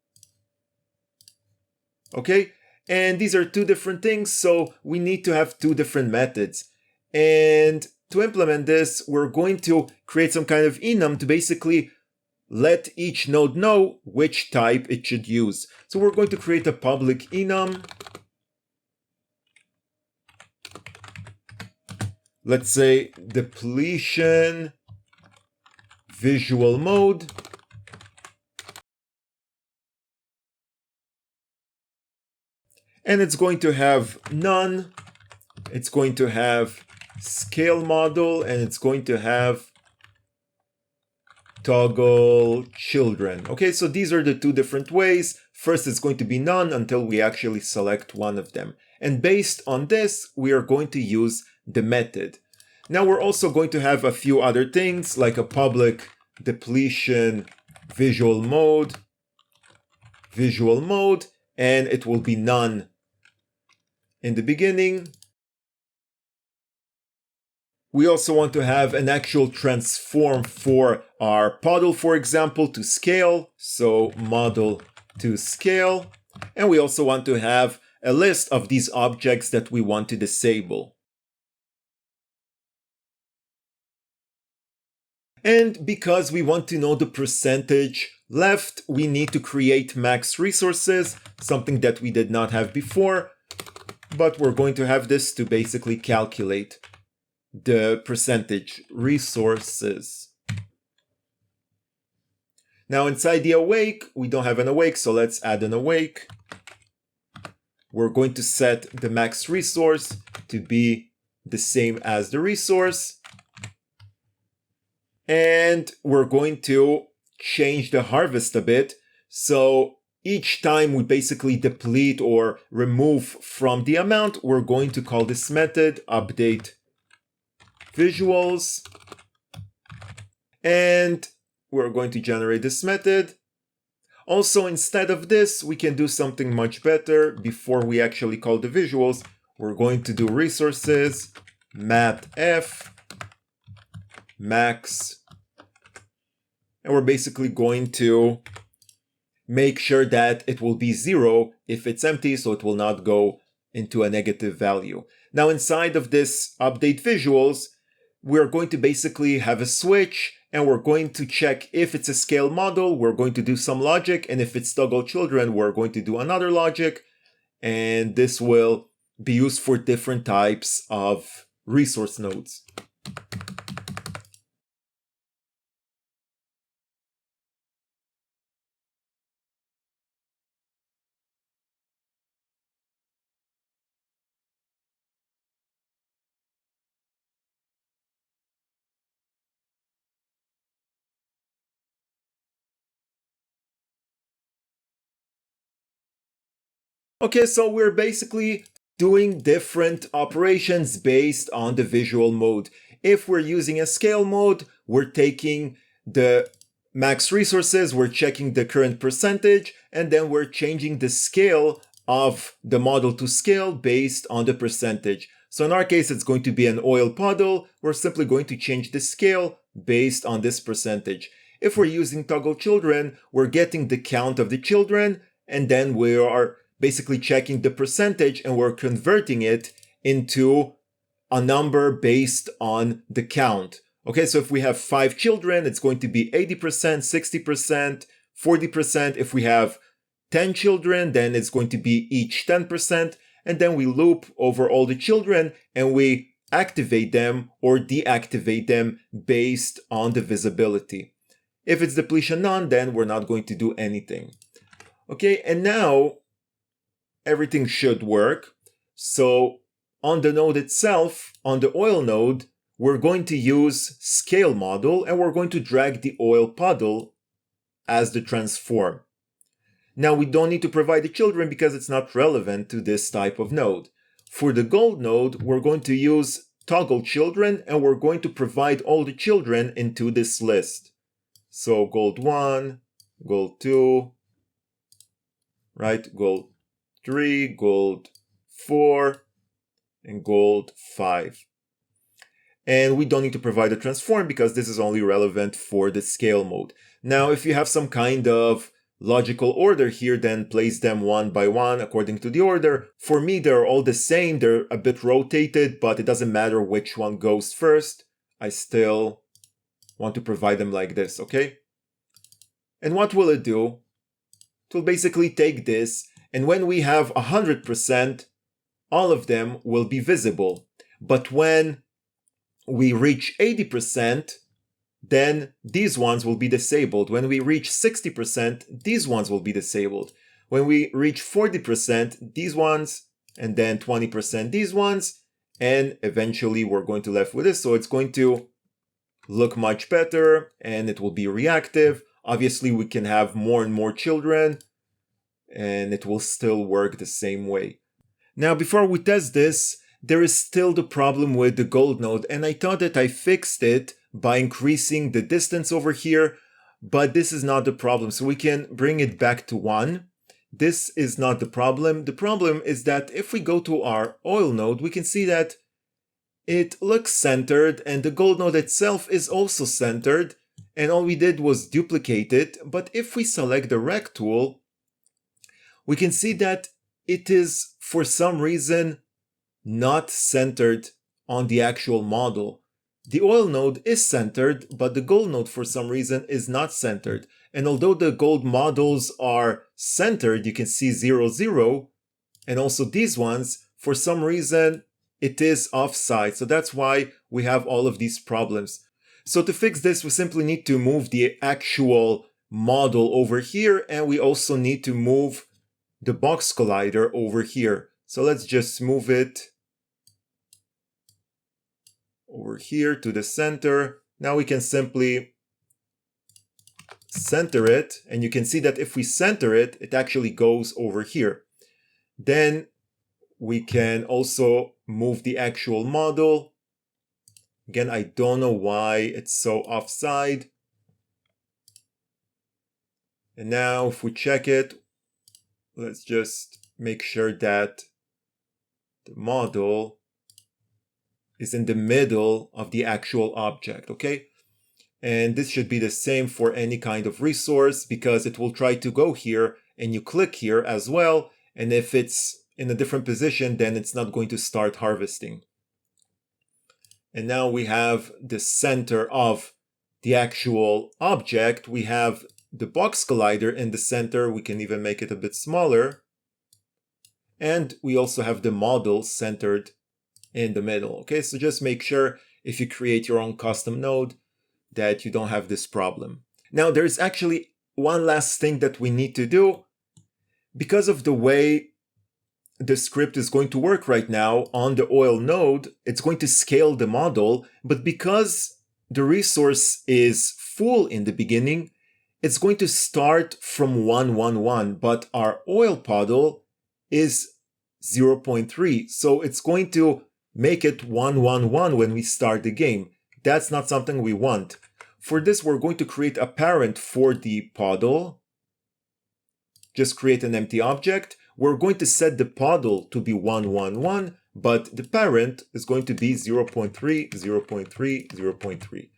Speaker 1: okay? And these are 2 different things, so we need to have 2 different methods. And to implement this, we're going to create some kind of enum to basically let each node know which type it should use. So we're going to create a public enum. Let's say depletion visual mode. And it's going to have none. It's going to have scale model, and it's going to have toggle children. Okay, so these are the 2 different ways. First, it's going to be none until we actually select one of them. And based on this, we are going to use the method. Now we're also going to have a few other things like a public depletion visual mode, and it will be none in the beginning. We also want to have an actual transform for our puddle, for example, to scale. So model to scale. And we also want to have a list of these objects that we want to disable. And because we want to know the percentage left, we need to create max resources, something that we did not have before. But we're going to have this to basically calculate the percentage resources. Now inside the awake, we don't have an awake, so let's add an awake. We're going to set the max resource to be the same as the resource. And we're going to change the harvest a bit. So each time we basically deplete or remove from the amount, we're going to call this method update visuals. And we're going to generate this method. Also, instead of this, we can do something much better. Before we actually call the visuals, we're going to do resources, matf, max, and we're basically going to make sure that it will be 0 if it's empty, so it will not go into a negative value. Now, inside of this update visuals, we're going to basically have a switch, and we're going to check if it's a scale model, we're going to do some logic, and if it's toggle children, we're going to do another logic, and this will be used for different types of resource nodes. Okay, so we're basically doing different operations based on the visual mode. If we're using a scale mode, we're taking the max resources, we're checking the current percentage, and then we're changing the scale of the model to scale based on the percentage. So in our case, it's going to be an oil puddle. We're simply going to change the scale based on this percentage. If we're using toggle children, we're getting the count of the children, and then we are basically checking the percentage and we're converting it into a number based on the count. Okay, so if we have 5 children, it's going to be 80%, 60%, 40%. If we have 10 children, then it's going to be each 10%. And then we loop over all the children and we activate them or deactivate them based on the visibility. If it's depletion none, then we're not going to do anything. Okay, and now everything should work. So on the node itself, on the oil node, we're going to use scale model and we're going to drag the oil puddle as the transform. Now we don't need to provide the children because it's not relevant to this type of node. For the gold node, we're going to use toggle children and we're going to provide all the children into this list. So gold 1, gold 2, right? Gold 3, gold 4, and gold 5. And we don't need to provide a transform because this is only relevant for the scale mode. Now, if you have some kind of logical order here, then place them one by one according to the order. For me, they're all the same. They're a bit rotated, but it doesn't matter which one goes first. I still want to provide them like this, okay? And what will it do? It will basically take this, and when we have 100%, all of them will be visible. But when we reach 80%, then these ones will be disabled. When we reach 60%, these ones will be disabled. When we reach 40%, these ones, and then 20% these ones, and eventually we're going to left with this. So it's going to look much better, and it will be reactive. Obviously, we can have more and more children, and it will still work the same way. Now, before we test this, there is still the problem with the gold node, and I thought that I fixed it by increasing the distance over here, but this is not the problem. So we can bring it back to 1. This is not the problem. The problem is that if we go to our oil node, we can see that it looks centered and the gold node itself is also centered, and all we did was duplicate it. But if we select the rect tool, we can see that it is for some reason not centered on the actual model. The oil node is centered, but the gold node for some reason is not centered. And although the gold models are centered, you can see 0, 0, and also these ones, for some reason, it is offside. So that's why we have all of these problems. So to fix this, we simply need to move the actual model over here, and we also need to move the box collider over here. So let's just move it over here to the center. Now we can simply center it, and you can see that if we center it, it actually goes over here. Then we can also move the actual model. Again, I don't know why it's so offside. And now if we check it, let's just make sure that the model is in the middle of the actual object, okay? And this should be the same for any kind of resource, because it will try to go here and you click here as well. And if it's in a different position, then it's not going to start harvesting. And now we have the center of the actual object. We have the box collider in the center. We can even make it a bit smaller. And we also have the model centered in the middle. Okay, so just make sure if you create your own custom node that you don't have this problem. Now there's actually one last thing that we need to do. Because of the way the script is going to work right now on the oil node, it's going to scale the model, but because the resource is full in the beginning, it's going to start from 111, but our oil puddle is 0.3. So it's going to make it 111 when we start the game. That's not something we want. For this, we're going to create a parent for the puddle. Just create an empty object. We're going to set the puddle to be 111, but the parent is going to be 0.3, 0.3, 0.3.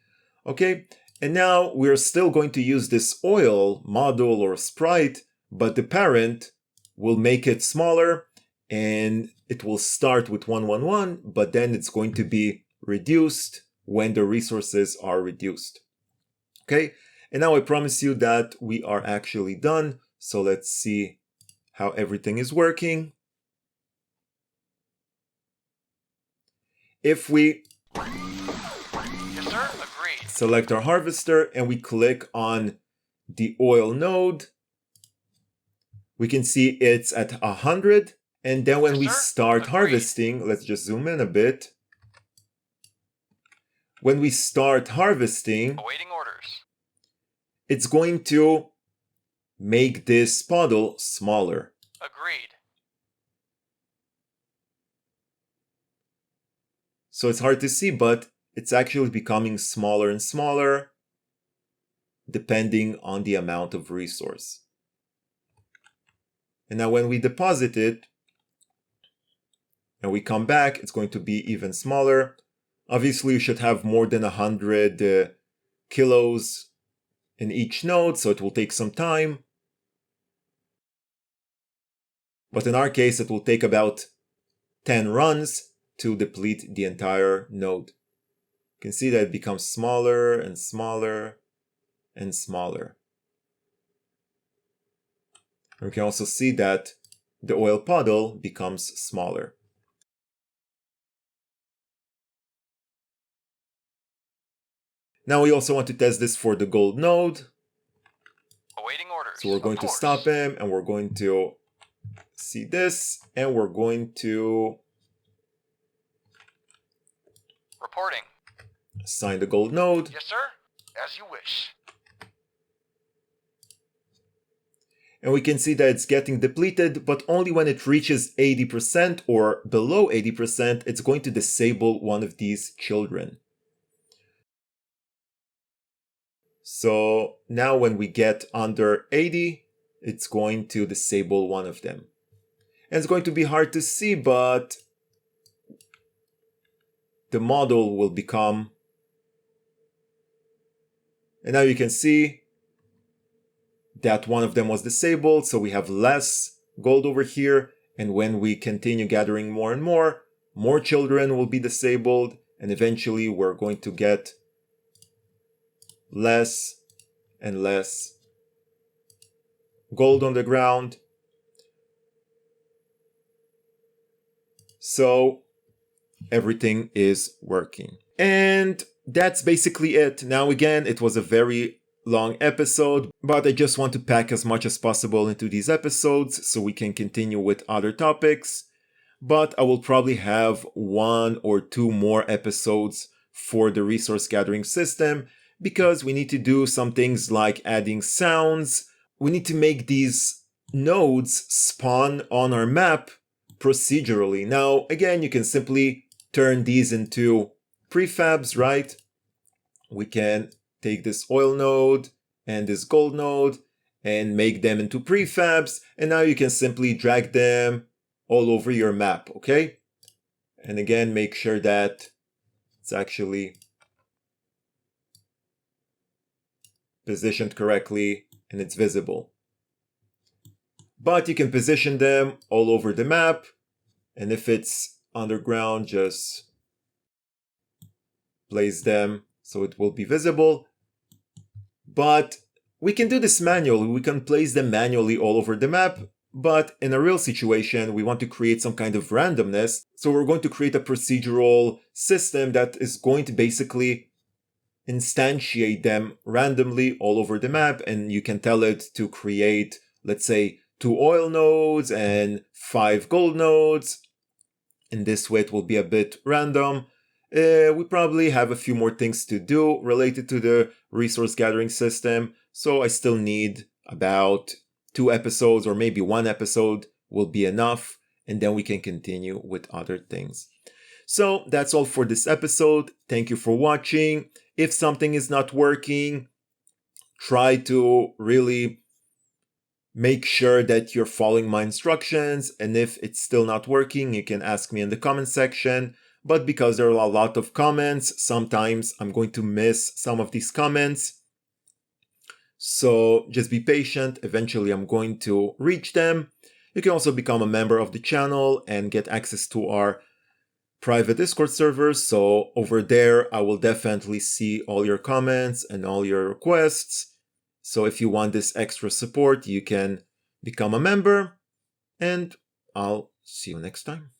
Speaker 1: Okay, and now we're still going to use this oil model or sprite, but the parent will make it smaller and it will start with 111, but then it's going to be reduced when the resources are reduced. Okay, and now I promise you that we are actually done. So let's see how everything is working. If we
Speaker 2: Yes, sir. Agreed.
Speaker 1: select our harvester and we click on the oil node, we can see it's at 100. And then when
Speaker 2: Yes,
Speaker 1: we
Speaker 2: sir.
Speaker 1: start
Speaker 2: Agreed.
Speaker 1: harvesting, let's just zoom in a bit. When we start harvesting,
Speaker 2: Awaiting orders.
Speaker 1: it's going to make this puddle smaller.
Speaker 2: Agreed.
Speaker 1: So it's hard to see, but it's actually becoming smaller and smaller depending on the amount of resource. And now when we deposit it and we come back, it's going to be even smaller. Obviously, you should have more than 100 kilos in each node, so it will take some time. But in our case, it will take about 10 runs to deplete the entire node. You can see that it becomes smaller and smaller and smaller. And we can also see that the oil puddle becomes smaller. Now we also want to test this for the gold node.
Speaker 2: Awaiting orders.
Speaker 1: So we're going
Speaker 2: Of
Speaker 1: to
Speaker 2: course.
Speaker 1: stop him and we're going to see this and we're going to
Speaker 2: Reporting.
Speaker 1: assign the gold node.
Speaker 2: Yes, sir. As you wish.
Speaker 1: And we can see that it's getting depleted, but only when it reaches 80% or below 80%, it's going to disable one of these children. So now when we get under 80, it's going to disable one of them. And it's going to be hard to see, but the model will become, and now you can see that one of them was disabled, so we have less gold over here, and when we continue gathering more and more children will be disabled, and eventually we're going to get less and less gold on the ground. So everything is working. And that's basically it. Now again, it was a very long episode, but I just want to pack as much as possible into these episodes so we can continue with other topics. But I will probably have 1 or 2 more episodes for the resource gathering system, because we need to do some things like adding sounds. We need to make these nodes spawn on our map procedurally. Now, again, you can simply turn these into prefabs, right? We can take this oil node and this gold node and make them into prefabs, and now you can simply drag them all over your map, okay? And again, make sure that it's actually positioned correctly and it's visible. But you can position them all over the map, and if it's underground, just place them so it will be visible. But we can do this manually. We can place them manually all over the map, but in a real situation, we want to create some kind of randomness. So we're going to create a procedural system that is going to basically instantiate them randomly all over the map, and you can tell it to create, let's say, 2 oil nodes and 5 gold nodes. In this way, it will be a bit random. We probably have a few more things to do related to the resource gathering system, so I still need about 2 episodes, or maybe 1 episode will be enough, and then we can continue with other things. So that's all for this episode. Thank you for watching. If something is not working, try to really make sure that you're following my instructions, and if it's still not working, you can ask me in the comment section. But because there are a lot of comments, sometimes I'm going to miss some of these comments. So just be patient. Eventually I'm going to reach them. You can also become a member of the channel and get access to our private Discord servers. So over there, I will definitely see all your comments and all your requests. So if you want this extra support, you can become a member, and I'll see you next time.